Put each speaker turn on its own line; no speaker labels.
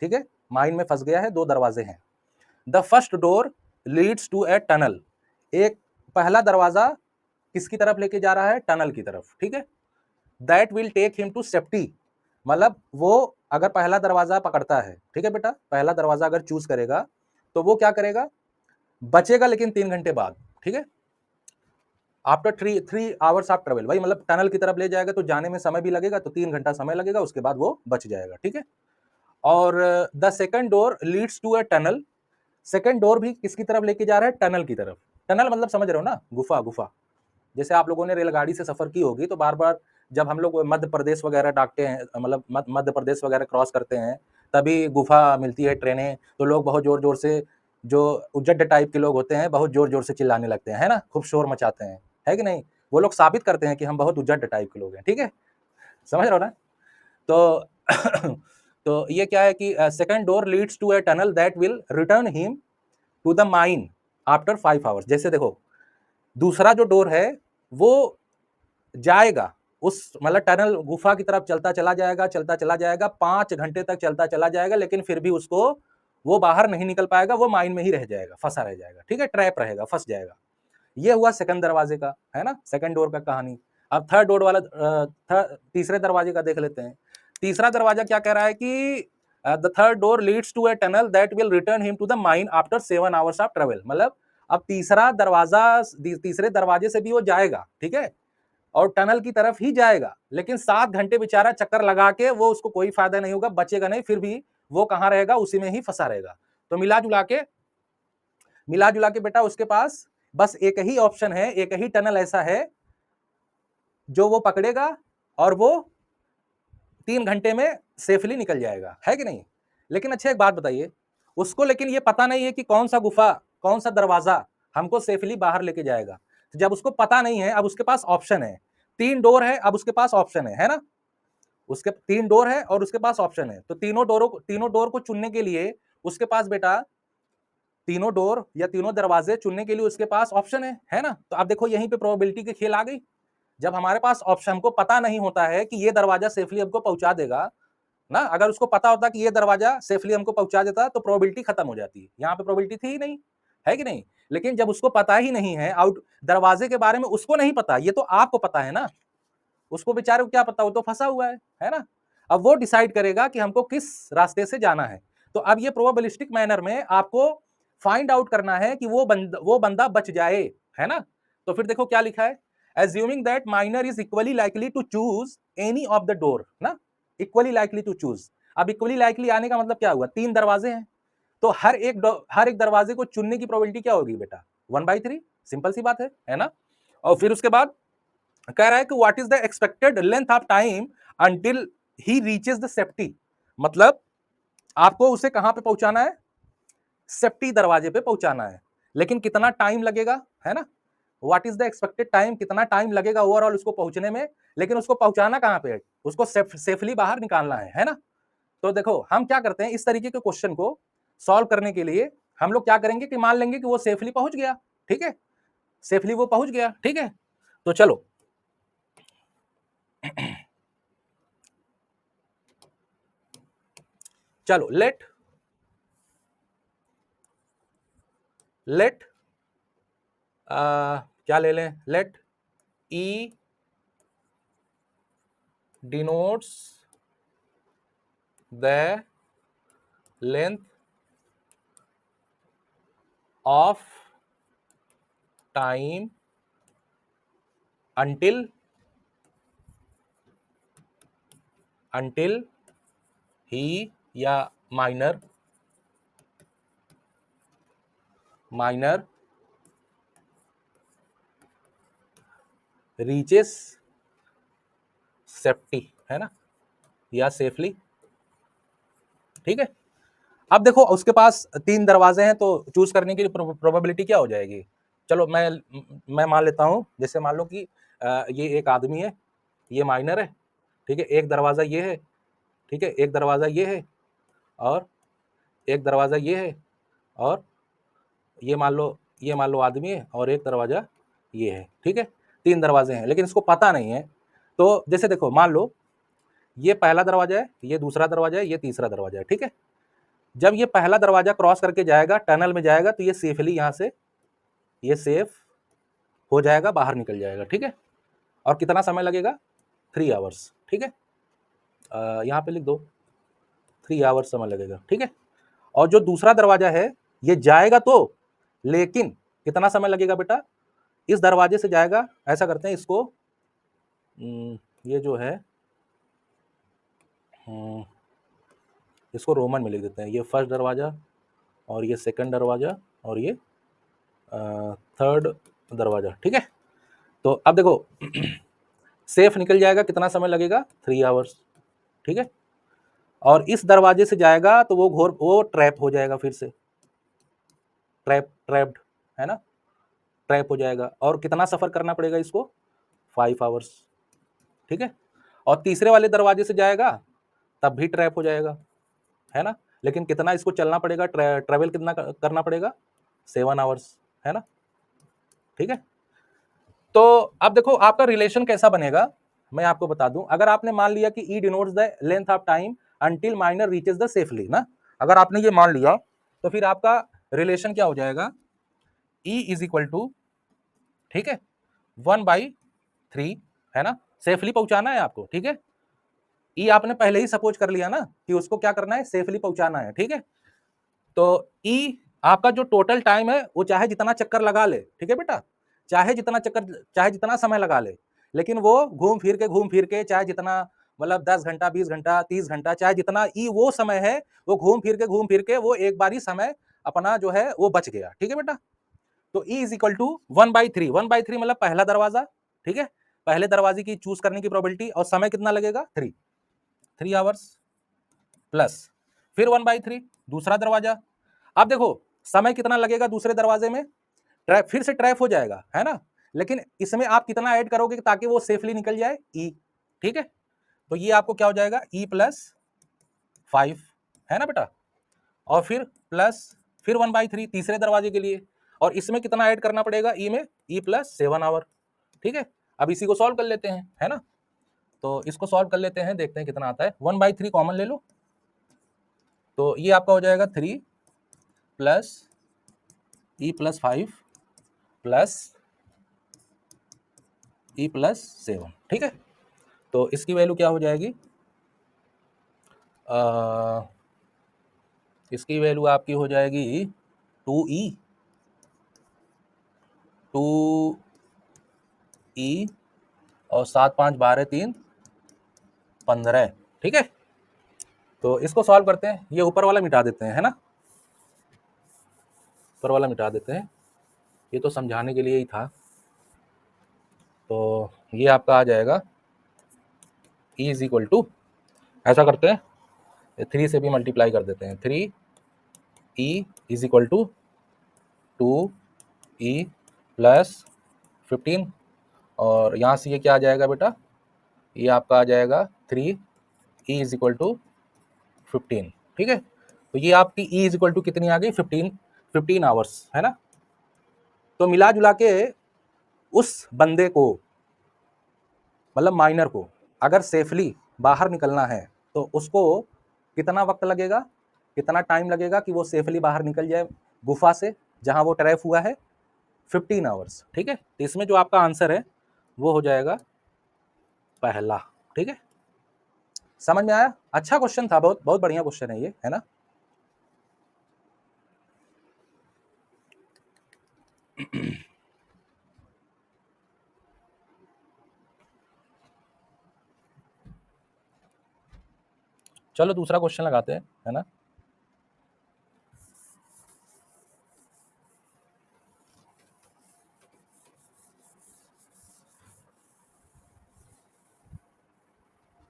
ठीक है, माइन में फंस गया है, 2 दरवाजे हैं। The first door leads to a tunnel, एक पहला दरवाजा किसकी तरफ लेके जा रहा है? टनल की तरफ, ठीक है। That will take him to safety, मतलब वो अगर पहला दरवाजा पकड़ता है, ठीक है बेटा, पहला दरवाजा अगर चूज करेगा तो वो क्या करेगा? बचेगा, लेकिन 3 घंटे बाद, ठीक है, आफ्टर 3 आवर्स ऑफ ट्रेवल, भाई मतलब टनल की तरफ ले जाएगा तो जाने में समय भी लगेगा, तो 3 घंटा समय लगेगा, उसके बाद वो बच जाएगा, ठीक है। और the second door leads to a tunnel, second door भी किसकी तरफ लेके जा रहा है? टनल की तरफ। टनल मतलब समझ रहे हो ना, गुफा, गुफा। जैसे आप लोगों ने रेलगाड़ी से सफर की होगी तो बार बार जब हम लोग मध्य प्रदेश वगैरह डाकते हैं, मतलब मध्य प्रदेश वगैरह क्रॉस करते हैं, तभी गुफा मिलती है ट्रेनें, तो लोग बहुत जोर जोर से, जो उजड्ड टाइप के लोग होते हैं, बहुत जोर जोर से चिल्लाने लगते हैं, है ना, खूब शोर मचाते हैं, है कि नहीं? वो लोग साबित करते हैं कि हम बहुत उजड्ड टाइप के लोग हैं, ठीक है, समझ रहे हो ना? तो तो ये क्या है कि second door leads to a tunnel that will return him to the mine after 5 hours. जैसे देखो, दूसरा जो डोर है वो जाएगा उस, मतलब टनल गुफा की तरफ चलता चला जाएगा, चलता चला जाएगा, 5 घंटे तक चलता चला जाएगा, लेकिन फिर भी उसको वो बाहर नहीं निकल पाएगा, वो माइन में ही रह जाएगा, फंसा रह जाएगा, ठीक है, ट्रैप रहेगा, फंस जाएगा। ये हुआ सेकंड दरवाजे का, है ना, सेकंड डोर का कहानी। अब थर्ड डोर वाला, तीसरे दरवाजे का देख लेते हैं। तीसरा दरवाजा क्या कह रहा है कि the third door leads to a tunnel that will return him to the mine after 7 hours of travel, मतलब अब तीसरा दरवाजा, तीसरे दरवाजे से भी वो जाएगा, ठीक है, और टनल की तरफ ही जाएगा, लेकिन 7 घंटे बेचारा चक्कर लगा के वो, उसको कोई फायदा नहीं होगा, बचेगा नहीं, फिर भी वो कहां रहेगा? उसी में ही फंसा रहेगा। तो मिला जुला के बेटा उसके पास बस एक ही ऑप्शन है, एक ही टनल ऐसा है जो वो पकड़ेगा और वो 3 घंटे में सेफली निकल जाएगा, है कि नहीं? लेकिन अच्छा एक बात बताइए, उसको लेकिन ये पता नहीं है कि कौन सा गुफा, कौन सा दरवाजा हमको सेफली बाहर लेके जाएगा। तो जब उसको पता नहीं है, अब उसके पास ऑप्शन है, 3 डोर है, अब उसके पास ऑप्शन है ना? उसके 3 डोर है और उसके पास ऑप्शन है, तो तीनों डोर को चुनने के लिए उसके पास बेटा, तीनों डोर या तीनों दरवाजे चुनने के लिए उसके पास ऑप्शन है ना? तो अब देखो यहीं पे प्रोबेबिलिटी के खेल आ गई। जब हमारे पास ऑप्शन, हमको पता नहीं होता है कि ये दरवाजा सेफली हमको पहुंचा देगा ना, अगर उसको पता होता कि ये दरवाजा सेफली हमको पहुंचा देता तो प्रोबेबिलिटी खत्म हो जाती, यहाँ पे प्रोबेबिलिटी थी ही नहीं, है कि नहीं? लेकिन जब उसको पता ही नहीं है, आउट दरवाजे के बारे में उसको नहीं पता, ये तो आपको पता है ना, उसको बेचारे को क्या पता, वो तो फंसा हुआ है ना? अब वो डिसाइड करेगा कि हमको किस रास्ते से जाना है। तो अब ये प्रोबेबिलिस्टिक मैनर में आपको फाइंड आउट करना है कि वो बंदा बच जाए, है ना? तो फिर देखो क्या लिखा है, assuming that minor is equally likely to choose any of the door, ना, इक्वली लाइकली टू चूज। अब इक्वली लाइकली आने का मतलब क्या हुआ? 3 दरवाजे हैं, तो हर एक दरवाजे को चुनने की प्रोबेबिलिटी क्या होगी बेटा? 1/3, सिंपल सी बात है ना? और फिर उसके बाद कह रहा है कि what is the expected length of time until he reaches the safety, मतलब आपको उसे कहां पे पहुंचाना है? सेफ्टी दरवाजे पे पहुंचाना है, लेकिन कितना टाइम लगेगा, है ना? What is the expected time, कितना टाइम लगेगा ओवरऑल उसको पहुंचने में, लेकिन उसको पहुंचाना कहां पे है? उसको सेफली बाहर निकालना है ना? तो देखो हम क्या करते हैं, इस तरीके के क्वेश्चन को सॉल्व करने के लिए हम लोग क्या करेंगे कि मान लेंगे कि वो सेफली पहुंच गया, ठीक है, सेफली वो पहुंच गया, ठीक है। तो चलो चलो लेट क्या ले लें, let E denotes the length of time until he या माइनर रीचेस सेफ्टी, है ना, या सेफली, ठीक है। अब देखो उसके पास 3 दरवाजे हैं, तो चूज करने की प्रोबेबिलिटी क्या हो जाएगी? चलो मैं मान लेता हूं, जैसे मान लो कि ये एक आदमी है, ये माइनर है, ठीक है, एक दरवाजा ये है, ठीक है, एक दरवाजा ये है, और एक दरवाजा ये है, और ये मान लो आदमी है, और एक दरवाजा ये है, ठीक है, 3 दरवाजे हैं, लेकिन इसको पता नहीं है। तो जैसे देखो मान लो ये पहला दरवाजा है, ये दूसरा दरवाजा है, ये तीसरा दरवाजा है, ठीक है। जब ये पहला दरवाजा क्रॉस करके जाएगा, टनल में जाएगा, तो ये सेफली यहां से ये सेफ हो जाएगा, बाहर निकल जाएगा, ठीक है। और कितना समय लगेगा? 3 आवर्स, ठीक है। यहाँ पे लिख दो 3 आवर्स समय लगेगा, ठीक है। और जो दूसरा दरवाजा है ये जाएगा तो, लेकिन कितना समय लगेगा बेटा? इस दरवाजे से जाएगा, ऐसा करते हैं इसको, ये जो है इसको रोमन में लिख देते हैं। ये फर्स्ट दरवाजा और ये सेकंड दरवाजा और ये थर्ड दरवाजा, ठीक है। तो अब देखो सेफ निकल जाएगा, कितना समय लगेगा? 3 आवर्स, ठीक है। और इस दरवाजे से जाएगा तो वो ट्रैप हो जाएगा, फिर से ट्रैप्ड है ना, ट्रैप हो जाएगा। और कितना सफर करना पड़ेगा इसको? 5 आवर्स, ठीक है। और तीसरे वाले दरवाजे से जाएगा तब भी ट्रैप हो जाएगा, है ना। लेकिन कितना इसको चलना पड़ेगा, ट्रैवल कितना करना पड़ेगा? 7 आवर्स, है ना, ठीक है। तो अब देखो आपका रिलेशन कैसा बनेगा, मैं आपको बता दूं। अगर आपने मान लिया कि E denotes the length of time until minor reaches the safely ना, अगर आपने ये मान लिया तो फिर आपका रिलेशन क्या हो जाएगा? ई इज इक्वल टू, ठीक है, 1/3, है ना। सेफली पहुंचाना है आपको, ठीक है। ई आपने पहले ही सपोज कर लिया ना कि उसको क्या करना है? सेफली पहुंचाना है, ठीक है। तो ई आपका जो टोटल टाइम है वो चाहे जितना चक्कर लगा ले, ठीक है बेटा, चाहे जितना चक्कर, चाहे जितना समय लगा ले, लेकिन वो घूम फिर के चाहे जितना, मतलब 10 घंटा, 20 घंटा, 30 घंटा, चाहे जितना ई वो समय है, वो घूम फिर के वो एक बार ही समय अपना जो है वो बच गया, ठीक है बेटा। तो ई इज इक्वल टू 1/3, 1/3 मतलब पहला दरवाजा, ठीक है, पहले दरवाजे की चूज करने की प्रोबेबिलिटी, और समय कितना लगेगा? 3 आवर्स, प्लस फिर 1/3 दूसरा दरवाजा। अब देखो समय कितना लगेगा दूसरे दरवाजे में? फिर से ट्रैप हो जाएगा, है ना, लेकिन इसमें आप कितना ऐड करोगे ताकि वो सेफली निकल जाए? ई, ठीक है। तो ये आपको क्या हो जाएगा? ई प्लस 5, है ना बेटा। और फिर प्लस फिर 1/3 तीसरे दरवाजे के लिए, और इसमें कितना ऐड करना पड़ेगा? ई में ई प्लस 7 आवर, ठीक है। अब इसी को सॉल्व कर लेते हैं, है ना। तो इसको सॉल्व कर लेते हैं, देखते हैं कितना आता है। 1/3 कॉमन ले लो, तो ये आपका हो जाएगा 3 plus E plus 5 plus E plus 7, ठीक है। तो इसकी वैल्यू क्या हो जाएगी? इसकी वैल्यू आपकी हो जाएगी 2e, 2e और 7 5 12 3 15, ठीक है। तो इसको सॉल्व करते हैं, ये ऊपर वाला मिटा देते हैं, है ना, ऊपर वाला मिटा देते हैं, ये तो समझाने के लिए ही था। तो ये आपका आ जाएगा e इज इक्वल टू, ऐसा करते हैं 3 से भी मल्टीप्लाई कर देते हैं, 3e is equal to 2e plus 15, और यहाँ से ये क्या आ जाएगा बेटा? ये आपका आ जाएगा 3e इज इक्वल टू 15, ठीक है। तो ये आपकी e इज इक्वल टू कितनी आ गई? 15 आवर्स, है ना। तो मिला जुला के उस बंदे को, मतलब माइनर को, अगर सेफली बाहर निकलना है तो उसको कितना वक्त लगेगा, कितना टाइम लगेगा कि वो सेफली बाहर निकल जाए गुफा से जहां वो ट्रैप हुआ है? 15 आवर्स, ठीक है। तो इसमें जो आपका आंसर है वो हो जाएगा पहला, ठीक है। समझ में आया? अच्छा क्वेश्चन था, बहुत बहुत बढ़िया क्वेश्चन है ये, है ना। चलो दूसरा क्वेश्चन लगाते हैं, है ना।